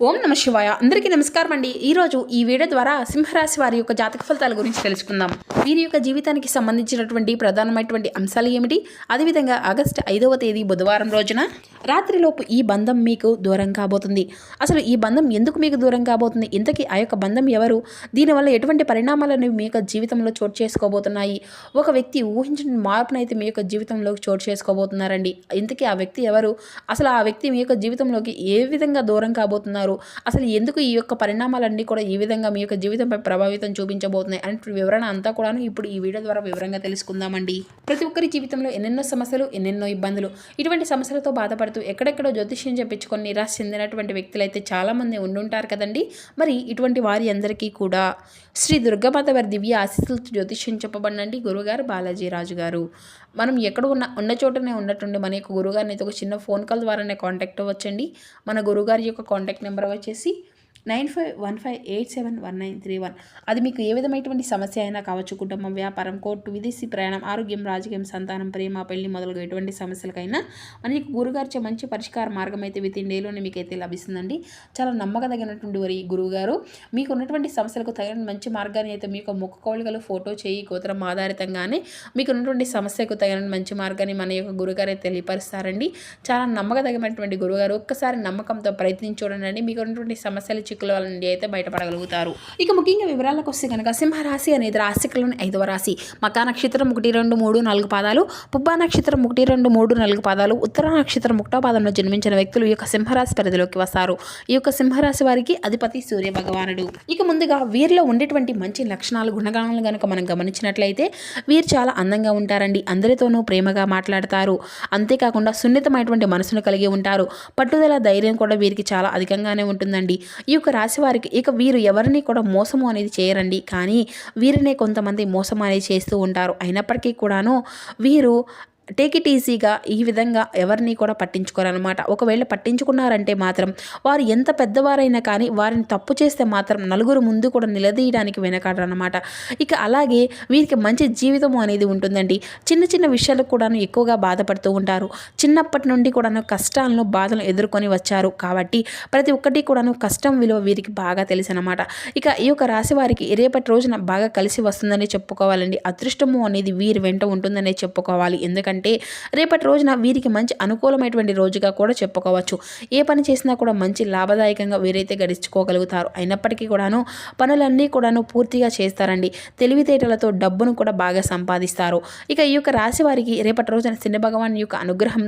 ఓం నమ శివాయ. అందరికీ నమస్కారం అండి. ఈరోజు ఈ వీడియో ద్వారా సింహరాశి వారి యొక్క జాతక ఫలితాల గురించి తెలుసుకుందాం. వీరి యొక్క జీవితానికి సంబంధించినటువంటి ప్రధానమైనటువంటి అంశాలు ఏమిటి, అదేవిధంగా ఆగస్టు 5వ తేదీ బుధవారం రోజున రాత్రిలోపు ఈ బంధం మీకు దూరం కాబోతుంది. అసలు ఈ బంధం ఎందుకు మీకు దూరం కాబోతుంది, ఇంతకీ ఆ యొక్క బంధం ఎవరు, దీనివల్ల ఎటువంటి పరిణామాలను మీ యొక్క జీవితంలో చోటు చేసుకోబోతున్నాయి, ఒక వ్యక్తి ఊహించిన మార్పునైతే మీ యొక్క జీవితంలోకి చోటు చేసుకోబోతున్నారండి. ఇంతకీ ఆ వ్యక్తి ఎవరు, అసలు ఆ వ్యక్తి మీ యొక్క జీవితంలోకి ఏ విధంగా దూరం కాబోతున్నారు, అసలు ఎందుకు ఈ యొక్క పరిణామాలన్నీ కూడా ఈ విధంగా మీ యొక్క జీవితంపై ప్రభావితం చూపించబోతున్నాయి అనే వివరణ అంతా కూడా ఇప్పుడు ఈ వీడియో ద్వారా వివరంగా తెలుసుకుందామండి. ప్రతి ఒక్కరి జీవితంలో ఎన్నెన్నో సమస్యలు, ఎన్నెన్నో ఇబ్బందులు, ఇటువంటి సమస్యలతో బాధపడుతూ ఎక్కడెక్కడో జ్యోతిష్యం చెప్పించుకొని నిరాశ చెందినటువంటి వ్యక్తులు అయితే చాలామంది ఉండుంటారు కదండి. మరి ఇటువంటి వారి అందరికీ కూడా శ్రీ దుర్గామాత వారి దివ్య ఆశీస్సులతో జ్యోతిష్యం చెప్పబడినండి గురుగారు బాలాజీ రాజు గారు. మనం ఎక్కడ ఉన్న చోటనే ఉన్నట్టుండి మన యొక్క గురుగారిని అయితే ఒక చిన్న ఫోన్ కాల్ ద్వారానే కాంటాక్ట్ అవ్వచ్చండి. మన గురుగారి యొక్క కాంటాక్ట్ నెంబర్ వచ్చేసి 9515871931. అది మీకు ఏ విధమైనటువంటి సమస్య అయినా కావచ్చు, కుటుంబం, వ్యాపారం, కోర్టు, విదేశీ ప్రయాణం, ఆరోగ్యం, రాజకీయం, సంతానం, ప్రేమ, పెళ్లి మొదలుగా ఎటువంటి సమస్యలకైనా మన యొక్క గురుగారిచే మంచి పరిష్కార మార్గం అయితే విత్ ఇన్ డేలోనే మీకైతే లభిస్తుందండి. చాలా నమ్మకదగినటువంటి వారి గురువుగారు మీకు ఉన్నటువంటి సమస్యలకు తగిన మంచి మార్గాన్ని అయితే మీ యొక్క ముఖ కవళికలు, ఫోటో, చేయి, గోత్రం ఆధారితంగానే మీకు ఉన్నటువంటి సమస్యకు తగిన మంచి మార్గాన్ని మన యొక్క గురుగారు అయితే తెలియపరుస్తారండి. చాలా నమ్మకదగినటువంటి గురువుగారు. ఒక్కసారి నమ్మకంతో ప్రయత్నించి చూడండి, మీకు ఉన్నటువంటి సమస్యలు చిక్కుల నుండి అయితే బయటపడగలుగుతారు. ఇక ముఖ్యంగా వివరాలకు వస్తే కనుక సింహరాశి అనేది రాశికలోని 5వ రాశి. మకా నక్షత్రం 1, 2, 3, 4 పాదాలు, పుబ్బా నక్షత్రం 1, 2, 3, 4 పాదాలు, ఉత్తర నక్షత్రం 1వ పాదంలో జన్మించిన వ్యక్తులు ఈ యొక్క సింహరాశి పరిధిలోకి వస్తారు. ఈ యొక్క సింహరాశి వారికి అధిపతి సూర్య భగవానుడు. ఇక ముందుగా వీరిలో ఉండేటువంటి మంచి లక్షణాలు, గుణగణాలను కనుక మనం గమనించినట్లయితే వీరు చాలా అందంగా ఉంటారండి. అందరితోనూ ప్రేమగా మాట్లాడతారు. అంతేకాకుండా సున్నితమైనటువంటి మనసును కలిగి ఉంటారు. పట్టుదల, ధైర్యం కూడా వీరికి చాలా అధికంగానే ఉంటుందండి. ఈ యొక్క రాశి వారికి ఇక వీరు ఎవరిని కూడా మోసము అనేది చేయరండి, కానీ వీరినే కొంతమంది మోసం అనేది చేస్తూ ఉంటారు. అయినప్పటికీ కూడాను వీరు టేక్ ఇట్ ఈజీగా ఈ విధంగా ఎవరిని కూడా పట్టించుకోరనమాట. ఒకవేళ పట్టించుకున్నారంటే మాత్రం వారు ఎంత పెద్దవారైనా కానీ వారిని తప్పు చేస్తే మాత్రం నలుగురు ముందు కూడా నిలదీయడానికి వెనకాడరనమాట. ఇక అలాగే వీరికి మంచి జీవితం అనేది ఉంటుందండి. చిన్న చిన్న విషయాలకు కూడాను ఎక్కువగా బాధపడుతూ ఉంటారు. చిన్నప్పటి నుండి కూడాను కష్టాలను, బాధలను ఎదుర్కొని వచ్చారు కాబట్టి ప్రతి ఒక్కటి కూడాను కష్టం విలువ వీరికి బాగా తెలుసు అనమాట. ఇక ఈ యొక్క రాశి వారికి రేపటి రోజున బాగా కలిసి వస్తుందని చెప్పుకోవాలండి. అదృష్టము అనేది వీరి వెంట ఉంటుందనే చెప్పుకోవాలి. ఎందుకంటే రేపటి రోజున వీరికి మంచి అనుకూలమైనటువంటి రోజుగా కూడా చెప్పుకోవచ్చు. ఏ పని చేసినా కూడా మంచి లాభదాయకంగా వీరైతే గడించుకోగలుగుతారు. అయినప్పటికీ కూడాను పనులన్నీ కూడాను పూర్తిగా చేస్తారండి. తెలివితేటలతో డబ్బును కూడా బాగా సంపాదిస్తారు. ఇక ఈ యొక్క రాశి వారికి రేపటి రోజున శని భగవాన్ యొక్క అనుగ్రహం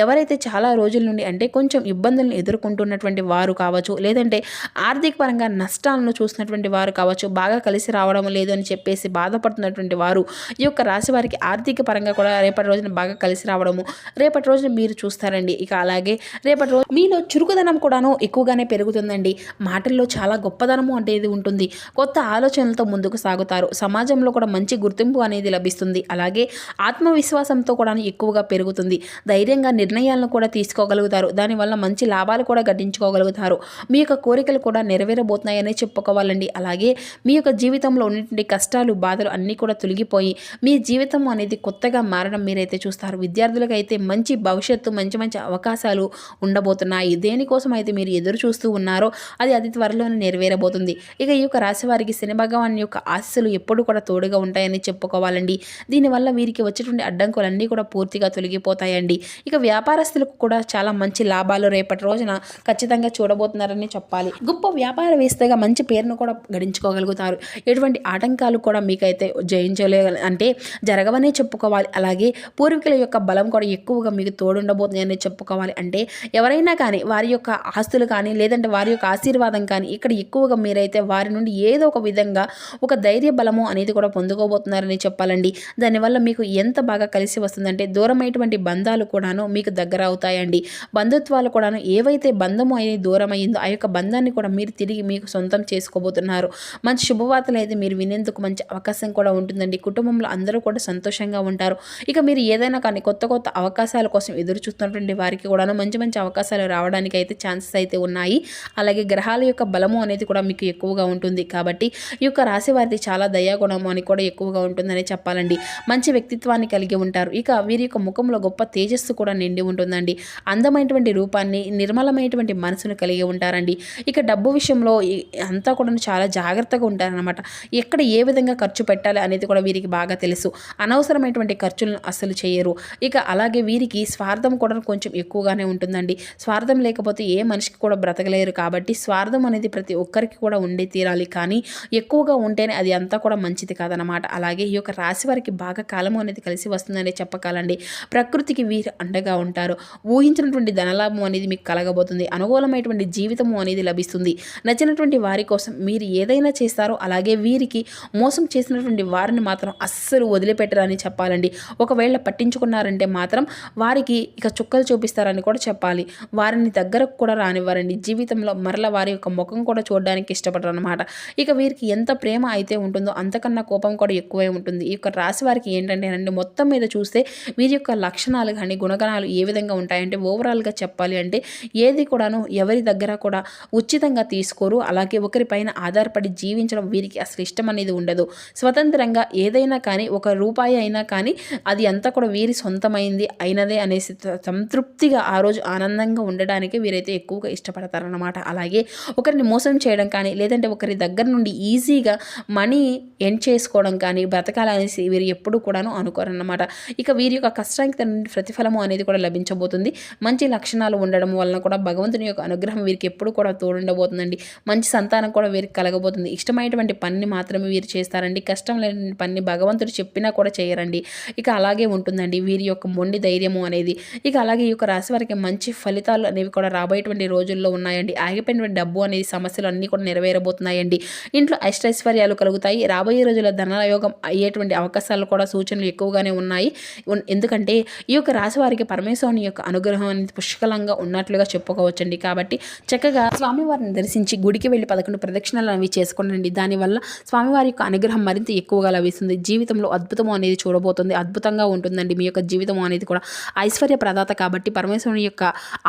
ఎవరైతే చాలా రోజుల నుండి అంటే కొంచెం ఇబ్బందులను ఎదుర్కొంటున్నటువంటి వారు కావచ్చు, లేదంటే ఆర్థిక పరంగా నష్టాలను చూసినటువంటి వారు కావచ్చు, బాగా కలిసి రావడం లేదు అని చెప్పేసి బాధపడుతున్నటువంటి వారు ఈ యొక్క రాశి వారికి ఆర్థిక పరంగా కూడా రేపటి రోజున బాగా కలిసి రావడము రేపటి రోజున మీరు చూస్తారండి. ఇక అలాగే రేపటి రోజు మీలో చురుకుదనం కూడాను ఎక్కువగానే పెరుగుతుందండి. మాటల్లో చాలా గొప్పదనము అనేది ఉంటుంది. కొత్త ఆలోచనలతో ముందుకు సాగుతారు. సమాజంలో కూడా మంచి గుర్తింపు అనేది లభిస్తుంది. అలాగే ఆత్మవిశ్వాసంతో కూడా ఎక్కువగా పెరుగుతుంది. ధైర్యంగా నిర్ణయాలను కూడా తీసుకోగలుగుతారు. దానివల్ల మంచి లాభాలు కూడా గడించుకోగలుగుతారు. మీ యొక్క కోరికలు కూడా నెరవేరబోతున్నాయని చెప్పుకోవాలండి. అలాగే మీ యొక్క జీవితంలో ఉన్నటువంటి కష్టాలు, బాధలు అన్నీ కూడా తొలగిపోయి మీ జీవితం అనేది కొత్తగా మారడం మీరైతే చూస్తారు. విద్యార్థులకు అయితే మంచి భవిష్యత్తు, మంచి మంచి అవకాశాలు ఉండబోతున్నాయి. దేనికోసం అయితే మీరు ఎదురు చూస్తూ ఉన్నారో అది అతి త్వరలోనే నెరవేరబోతుంది. ఇక ఈ యొక్క రాశి వారికి శని భగవాన్ యొక్క ఆశీస్సులు ఎప్పుడు కూడా తోడుగా ఉంటాయని చెప్పుకోవాలండి. దీనివల్ల వీరికి వచ్చేటువంటి అడ్డంకులన్నీ కూడా పూర్తిగా తొలగిపోతాయండి. ఇక వ్యాపారస్తులకు కూడా చాలా మంచి లాభాలు రేపటి రోజున ఖచ్చితంగా చూడబోతున్నారని చెప్పాలి. గొప్ప వ్యాపారవేత్తగా మంచి పేరును కూడా గడించుకోగలుగుతారు. ఎటువంటి ఆటంకాలు కూడా మీకైతే జరగవనే చెప్పుకోవాలి. అలాగే పూర్వీకుల యొక్క బలం కూడా ఎక్కువగా మీకు తోడుండబోతుందని చెప్పుకోవాలి. అంటే ఎవరైనా కానీ వారి యొక్క ఆస్తులు కానీ లేదంటే వారి యొక్క ఆశీర్వాదం కానీ ఇక్కడ ఎక్కువగా మీరైతే వారి నుండి ఏదో ఒక విధంగా ఒక ధైర్య బలము అనేది కూడా పొందుకోబోతున్నారని చెప్పాలండి. దానివల్ల మీకు ఎంత బాగా కలిసి వస్తుందంటే దూరమైనటువంటి బంధాలు కూడాను మీకు దగ్గర అవుతాయండి. బంధుత్వాలు కూడాను ఏవైతే బంధము అనేది దూరం అయిందో ఆ యొక్క బంధాన్ని కూడా మీరు తిరిగి మీకు సొంతం చేసుకోబోతున్నారు. మంచి శుభవార్తలు అయితే మీరు వినేందుకు మంచి అవకాశం కూడా ఉంటుందండి. కుటుంబంలో అందరూ కూడా సంతోషంగా ఉంటారు. ఉంటారు. ఇక మీరు ఏదైనా కానీ కొత్త కొత్త అవకాశాల కోసం ఎదురు చూస్తున్నటువంటి వారికి కూడాను మంచి మంచి అవకాశాలు రావడానికి అయితే ఛాన్సెస్ అయితే ఉన్నాయి. అలాగే గ్రహాల యొక్క బలము అనేది కూడా మీకు ఎక్కువగా ఉంటుంది. కాబట్టి ఈ యొక్క రాశి వారిది చాలా దయాగుణము అని కూడా ఎక్కువగా ఉంటుందని చెప్పాలండి. మంచి వ్యక్తిత్వాన్ని కలిగి ఉంటారు. ఇక వీరి యొక్క ముఖంలో గొప్ప తేజస్సు కూడా నిండి ఉంటుందండి. అందమైనటువంటి రూపాన్ని, నిర్మలమైనటువంటి మనసును కలిగి ఉంటారండి. ఇక డబ్బు విషయంలో అంతా కూడా చాలా జాగ్రత్తగా ఉంటారనమాట. ఎక్కడ ఏ విధంగా ఖర్చు పెట్టాలి అనేది కూడా వీరికి బాగా తెలుసు. అనవసరమైనటువంటి ఖర్చులను అస్సలు చేయరు. ఇక అలాగే వీరికి స్వార్థం కూడా కొంచెం ఎక్కువగానే ఉంటుందండి. స్వార్థం లేకపోతే ఏ మనిషికి కూడా బ్రతకలేరు. కాబట్టి స్వార్థం అనేది ప్రతి ఒక్కరికి కూడా ఉండే తీరాలి. కానీ ఎక్కువగా ఉంటేనే అది అంతా కూడా మంచిది కాదనమాట. అలాగే ఈ యొక్క రాశి వారికి బాగా కాలము అనేది కలిసి వస్తుందని చెప్పకాలండి. ప్రకృతికి వీరు అండగా ఉంటారు. ఊహించినటువంటి ధనలాభం అనేది మీకు కలగబోతుంది. అనుకూలమైనటువంటి జీవితము అనేది లభిస్తుంది. నచ్చినటువంటి వారి కోసం మీరు ఏదైనా చేస్తారో అలాగే వీరికి మోసం చేసినటువంటి వారిని మాత్రం అస్సలు వదిలిపెట్టరని చెప్పాలండి. ఒకవేళ పట్టించుకున్నారంటే మాత్రం వారికి ఇక చుక్కలు చూపిస్తారని కూడా చెప్పాలి. వారిని దగ్గరకు కూడా రానివ్వరండి. జీవితంలో మరల వారి యొక్క ముఖం కూడా చూడడానికి ఇష్టపడరు అనమాట. ఇక వీరికి ఎంత ప్రేమ అయితే ఉంటుందో అంతకన్నా కోపం కూడా ఎక్కువే ఉంటుంది. ఈ యొక్క రాశి వారికి ఏంటంటే మొత్తం మీద చూస్తే వీరి యొక్క లక్షణాలు కానీ గుణగణాలు ఏ విధంగా ఉంటాయంటే ఓవరాల్గా చెప్పాలి అంటే ఏది కూడాను ఎవరి దగ్గర కూడా ఉచితంగా తీసుకోరు. అలాగే ఒకరిపైన ఆధారపడి జీవించడం వీరికి అసలు ఇష్టం అనేది ఉండదు. స్వతంత్రంగా ఏదైనా కానీ ఒక రూపాయి అయినా కానీ అది అంతా కూడా వీరి సొంతమైంది అయినదే అనేసి సంతృప్తిగా ఆ రోజు ఆనందంగా ఉండడానికి వీరైతే ఎక్కువగా ఇష్టపడతారన్నమాట. అలాగే ఒకరిని మోసం చేయడం కానీ లేదంటే ఒకరి దగ్గర నుండి ఈజీగా మనీ ఎర్న్ చేసుకోవడం కానీ బ్రతకాలనేసి వీరు ఎప్పుడు కూడాను అనుకోరన్నమాట. ఇక వీరి యొక్క కష్టానికి తన ప్రతిఫలము అనేది కూడా లభించబోతుంది. మంచి లక్షణాలు ఉండడం వలన కూడా భగవంతుని యొక్క అనుగ్రహం వీరికి ఎప్పుడు కూడా తోడుండబోతుందండి. మంచి సంతానం కూడా వీరికి కలగబోతుంది. ఇష్టమైనటువంటి పనిని మాత్రమే వీరు చేస్తారండి. కష్టం లేని పని భగవంతుడు చెప్పినా కూడా చేయరండి. ఇక అలాగే ఉంటుందండి వీరి యొక్క మొండి ధైర్యము అనేది. ఇక అలాగే ఈ యొక్క రాశి వారికి మంచి ఫలితాలు అనేవి కూడా రాబోయేటువంటి రోజుల్లో ఉన్నాయండి. ఆగిపోయినటువంటి డబ్బు అనేది సమస్యలు అన్నీ కూడా నెరవేరబోతున్నాయండి. ఇంట్లో అష్టైశ్వర్యాలు కలుగుతాయి. రాబోయే రోజుల్లో ధనయోగం అయ్యేటువంటి అవకాశాలు కూడా సూచనలు ఎక్కువగానే ఉన్నాయి. ఎందుకంటే ఈ యొక్క రాశి వారికి పరమేశ్వరుని యొక్క అనుగ్రహం అనేది పుష్కలంగా ఉన్నట్లుగా చెప్పుకోవచ్చండి. కాబట్టి చక్కగా స్వామివారిని దర్శించి గుడికి వెళ్ళి 11 ప్రదక్షిణలు అనేవి చేసుకోండి. దానివల్ల స్వామివారి యొక్క అనుగ్రహం మరింత ఎక్కువగా లభిస్తుంది. జీవితంలో అద్భుతము అనేది చూడబోతుంది. అద్భుతంగా ఉంటుందండి. మీ యొక్క జీవితం అనేది కూడా ఐశ్వర్య ప్రదాత కాబట్టి పరమేశ్వరుని యొక్క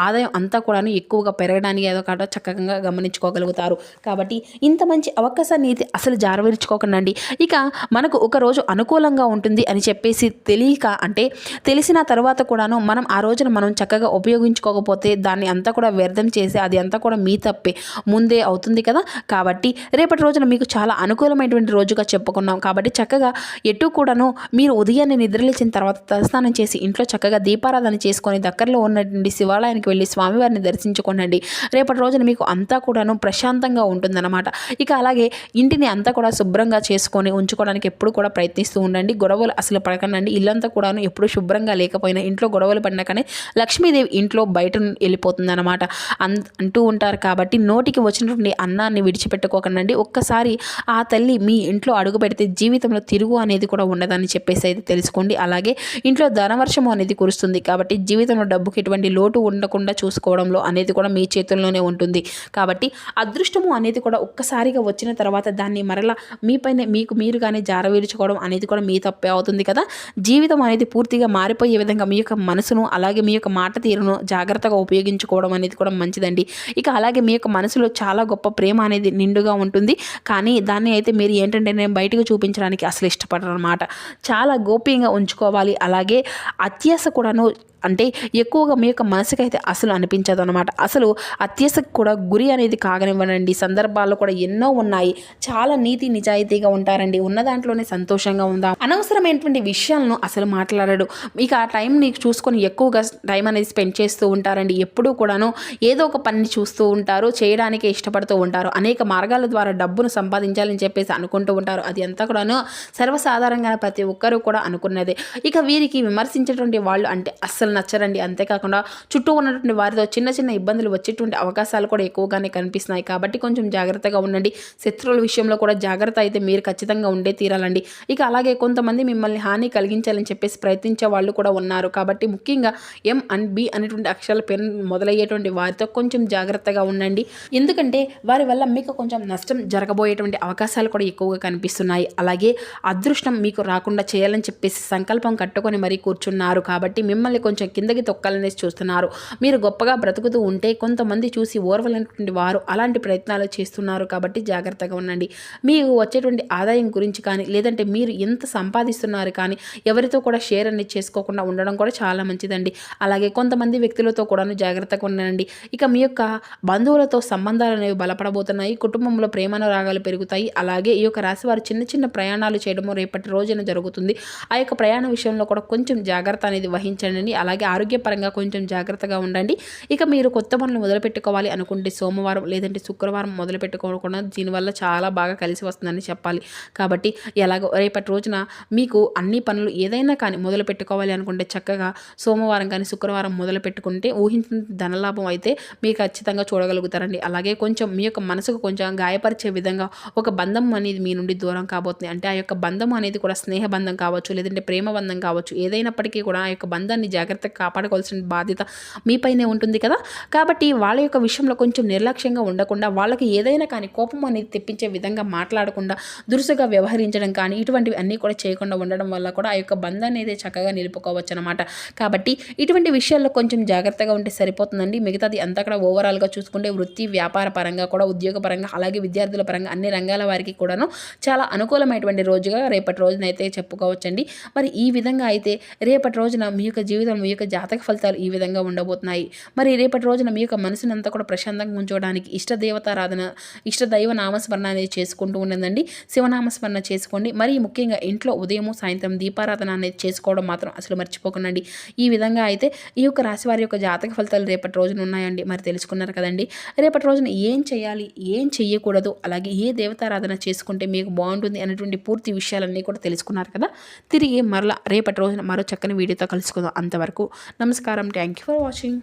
ఆదాయం అంతా కూడా ఎక్కువగా పెరగడానికి ఏదో కాట చక్కగా గమనించుకోగలుగుతారు. కాబట్టి ఇంత మంచి అవకాశాన్ని అయితే అసలు జారవిరుచుకోకండి. ఇక మనకు ఒక రోజు అనుకూలంగా ఉంటుంది అని చెప్పేసి తెలియక అంటే తెలిసిన తర్వాత కూడాను మనం ఆ రోజున మనం చక్కగా ఉపయోగించుకోకపోతే దాన్ని అంతా కూడా వ్యర్థం చేసి అది అంతా కూడా మీ తప్పే ముందే అవుతుంది కదా. కాబట్టి రేపటి రోజున మీకు చాలా అనుకూలమైనటువంటి రోజుగా చెప్పుకున్నాం. కాబట్టి చక్కగా ఎటు కూడాను మీరు ఉదయాన్నే నిద్రలేచిన తర్వాత తలస్నానం చేసి ఇంట్లో చక్కగా దీపారాధన చేసుకొని దగ్గరలో ఉన్నటువంటి శివాలయానికి వెళ్ళి స్వామివారిని దర్శించుకోనండి. రేపటి రోజున మీకు అంతా కూడాను ప్రశాంతంగా ఉంటుందన్నమాట. ఇక అలాగే ఇంటిని అంతా కూడా శుభ్రంగా చేసుకొని ఉంచుకోవడానికి ఎప్పుడు కూడా ప్రయత్నిస్తూ ఉండండి. గొడవలు అసలు పడకండి. ఇల్లంతా కూడాను ఎప్పుడు శుభ్రంగా లేకపోయినా ఇంట్లో గొడవలు పడినా కానీ లక్ష్మీదేవి ఇంట్లో బయట వెళ్ళిపోతుంది అనమాట అంటూ ఉంటారు. కాబట్టి నోటికి వచ్చినటువంటి అన్నాన్ని విడిచిపెట్టుకోకండి. ఒక్కసారి ఆ తల్లి మీ ఇంట్లో అడుగు పెడితే జీవితంలో తిరుగు అనేది కూడా ఉండదని చెప్పేసి అయితే తెలుసుకోండి. అలాగే ఇంట్లో ధనవర్షము అనేది కురుస్తుంది. కాబట్టి జీవితంలో డబ్బుకి ఎటువంటి లోటు ఉండకుండా చూసుకోవడంలో అనేది కూడా మీ చేతుల్లోనే ఉంటుంది. కాబట్టి అదృష్టము అనేది కూడా ఒక్కసారిగా వచ్చిన తర్వాత దాన్ని మరలా మీపైన మీకు మీరుగానే జారవీర్చుకోవడం అనేది కూడా మీ తప్పే అవుతుంది కదా. జీవితం అనేది పూర్తిగా మారిపోయే విధంగా మీ యొక్క మనసును అలాగే మీ యొక్క మాట తీరును జాగ్రత్తగా ఉపయోగించుకోవడం అనేది కూడా మంచిదండి. ఇక అలాగే మీ యొక్క మనసులో చాలా గొప్ప ప్రేమ అనేది నిండుగా ఉంటుంది. కానీ దాన్ని అయితే మీరు ఏంటంటే నేను బయటకు చూపించడానికి అసలు ఇష్టపడరు అనమాట. చాలా గోప్యంగా ఉంచుకోవాలి. అలాగే అత్యాశ కూడాను అంటే ఎక్కువగా మీ యొక్క మనసుకైతే అసలు అనిపించదు అనమాట. అసలు అత్యాశకు కూడా గురి అనేది కాగనివ్వనండి. సందర్భాల్లో కూడా ఎన్నో ఉన్నాయి. చాలా నీతి నిజాయితీగా ఉంటారండి. ఉన్న దాంట్లోనే సంతోషంగా ఉందాం. అనవసరమైనటువంటి విషయాలను అసలు మాట్లాడడు. ఇక ఆ టైం నీకు చూసుకొని ఎక్కువగా టైం అనేది స్పెండ్ చేస్తూ ఉంటారండి. ఎప్పుడూ కూడాను ఏదో ఒక పని చూస్తూ ఉంటారు. చేయడానికి ఇష్టపడుతూ ఉంటారు. అనేక మార్గాల ద్వారా డబ్బును సంపాదించాలని చెప్పేసి అనుకుంటూ ఉంటారు. అది అంతా కూడాను సర్వసాధారణంగా ప్రతి ఒక్కరూ కూడా అనుకున్నదే. ఇక వీరికి విమర్శించేటువంటి వాళ్ళు అంటే అస్సలు అస్సలు నచ్చరండి. అంతేకాకుండా చుట్టూ ఉన్నటువంటి వారితో చిన్న చిన్న ఇబ్బందులు వచ్చేటువంటి అవకాశాలు కూడా ఎక్కువగానే కనిపిస్తున్నాయి. కాబట్టి కొంచెం జాగ్రత్తగా ఉండండి. శత్రువుల విషయంలో కూడా జాగ్రత్త అయితే మీరు ఖచ్చితంగా ఉండే తీరాలండి. ఇక అలాగే కొంతమంది మిమ్మల్ని హాని కలిగించాలని చెప్పేసి ప్రయత్నించే వాళ్ళు కూడా ఉన్నారు. కాబట్టి ముఖ్యంగా ఎం అండ్ బి అనేటువంటి అక్షరాల పేరు మొదలయ్యేటువంటి వారితో కొంచెం జాగ్రత్తగా ఉండండి. ఎందుకంటే వారి వల్ల మీకు కొంచెం నష్టం జరగబోయేటువంటి అవకాశాలు కూడా ఎక్కువగా కనిపిస్తున్నాయి. అలాగే అదృష్టం మీకు రాకుండా చేయాలని చెప్పేసి సంకల్పం కట్టుకొని మరీ కూర్చున్నారు. కాబట్టి మిమ్మల్ని కొంచెం కిందకి తొక్కాలనేసి చూస్తున్నారు. మీరు గొప్పగా బ్రతుకుతూ ఉంటే కొంతమంది చూసి ఓర్వలేనటువంటి వారు అలాంటి ప్రయత్నాలు చేస్తున్నారు. కాబట్టి జాగ్రత్తగా ఉండండి. మీకు వచ్చేటువంటి ఆదాయం గురించి కానీ లేదంటే మీరు ఎంత సంపాదిస్తున్నారు కానీ ఎవరితో కూడా షేర్ అనేది చేసుకోకుండా ఉండడం కూడా చాలా మంచిదండి. అలాగే కొంతమంది వ్యక్తులతో కూడా జాగ్రత్తగా ఉండండి. ఇక మీ యొక్క బంధువులతో సంబంధాలు అనేవి బలపడబోతున్నాయి. కుటుంబంలో ప్రేమానురాగాలు పెరుగుతాయి. అలాగే ఈ యొక్క రాశి వారు చిన్న చిన్న ప్రయాణాలు చేయడము రేపటి రోజున జరుగుతుంది. ఆ యొక్క ప్రయాణ విషయంలో కూడా కొంచెం జాగ్రత్త అనేది వహించండి. అలాగే ఆరోగ్యపరంగా కొంచెం జాగ్రత్తగా ఉండండి. ఇక మీరు కొత్త పనులు మొదలుపెట్టుకోవాలి అనుకుంటే సోమవారం లేదంటే శుక్రవారం మొదలుపెట్టుకోకుండా దీనివల్ల చాలా బాగా కలిసి వస్తుందని చెప్పాలి. కాబట్టి ఎలాగో రేపటి రోజున మీకు అన్ని పనులు ఏదైనా కానీ మొదలు పెట్టుకోవాలి అనుకుంటే చక్కగా సోమవారం కానీ శుక్రవారం మొదలు పెట్టుకుంటే ఊహించిన ధనలాభం అయితే మీరు ఖచ్చితంగా చూడగలుగుతారండి. అలాగే కొంచెం మీ యొక్క మనసుకు కొంచెం గాయపరిచే విధంగా ఒక బంధం అనేది మీ నుండి దూరం కాబోతుంది. అంటే ఆ యొక్క బంధం అనేది కూడా స్నేహ బంధం కావచ్చు లేదంటే ప్రేమ బంధం కావచ్చు. ఏదైనప్పటికీ కూడా ఆ యొక్క బంధాన్ని జాగ్రత్తగా కాపాడుకోవాల్సిన బాధ్యత మీపైనే ఉంటుంది కదా. కాబట్టి వాళ్ళ యొక్క విషయంలో కొంచెం నిర్లక్ష్యంగా ఉండకుండా వాళ్ళకి ఏదైనా కానీ కోపం అనేది తెప్పించే విధంగా మాట్లాడకుండా దురుసుగా వ్యవహరించడం కానీ ఇటువంటివి అన్నీ కూడా చేయకుండా ఉండడం వల్ల కూడా ఆ యొక్క బంధాన్ని అయితే చక్కగా నిలుపుకోవచ్చు అనమాట. కాబట్టి ఇటువంటి విషయాల్లో కొంచెం జాగ్రత్తగా ఉంటే సరిపోతుందండి. మిగతాది అంతా కూడా ఓవరాల్గా చూసుకుంటే వృత్తి వ్యాపార పరంగా కూడా ఉద్యోగ పరంగా అలాగే విద్యార్థుల పరంగా అన్ని రంగాల వారికి కూడాను చాలా అనుకూలమైనటువంటి రోజుగా రేపటి రోజున అయితే చెప్పుకోవచ్చండి. మరి ఈ విధంగా అయితే రేపటి రోజున మీ యొక్క జీవితం మీ యొక్క జాతక ఫలితాలు ఈ విధంగా ఉండబోతున్నాయి. మరి రేపటి రోజున మీ యొక్క మనసునంతా కూడా ప్రశాంతంగా ఉంచుకోవడానికి ఇష్ట దేవతారాధన ఇష్ట దైవ నామస్మరణ అనేది చేసుకుంటూ ఉండదండి. శివనామస్మరణ చేసుకోండి. మరి ముఖ్యంగా ఇంట్లో ఉదయము సాయంత్రం దీపారాధన అనేది చేసుకోవడం మాత్రం అసలు మర్చిపోకండి. ఈ విధంగా అయితే ఈ యొక్క రాశి వారి యొక్క జాతక ఫలితాలు రేపటి రోజున ఉన్నాయండి. మరి తెలుసుకున్నారు కదండి. రేపటి రోజున ఏం చేయాలి ఏం చెయ్యకూడదు అలాగే ఏ దేవతారాధన చేసుకుంటే మీకు బాగుంటుంది అనేటువంటి పూర్తి విషయాలన్నీ కూడా తెలుసుకున్నారు కదా. తిరిగి మరలా రేపటి రోజున మరో చక్కని వీడియోతో కలుసుకుందాం. అంతవరకు నమస్కారం. Thank you for watching.